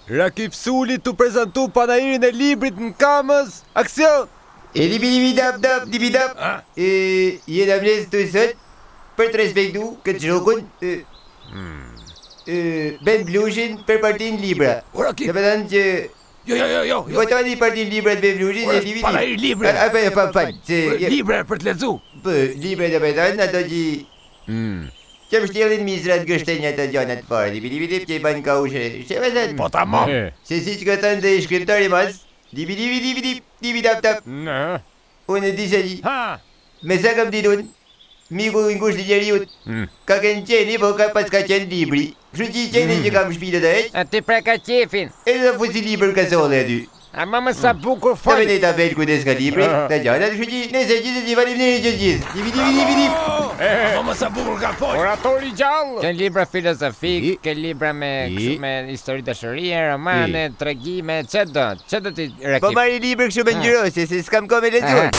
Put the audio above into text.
Rakip Suli të prezentu panairin e librit në Kamës. Aksion! Dip. Jena vles të sot për të respektu këtë shokun Ben Blushin për Partin Libra. Ora ki. Dhe përdan që Jo. votoni Partin Libra të Ben Blushin e libi. Panair libre. Libre për të lexu. Po, libre dhe përdan ato që që më shtjelin mizrat gështenja të gjanat fare. Libi që i banë ka ushe. Shte vëzën? Po tamam. Se si që këtën dhe shkrimtari mas. Libi tap. Unë e di se që Ha. me sa kam ditun, miku i ngushtë i njeriut, ka kënë qeni, po ka pas ka qenë libri. Kështu që i qeni që kam shpite të eq, A ti pre ka qefin. edhe të fusi libër ka sole aty. Ama më sa bukur Ta fol. vete ta vetë kujdes ka libri, ta gjana, kështu që nëse gjithë që i falim një që gjithë. Dibi. Po më sa bukur ka fol. Oratori gjallë. Kënë libra filozofik, kënë libra me histori dashurie, romane, tregime, çdo ti Po rakip. marri libër kështu me ngjyrose, se s'kam ko me lexuar.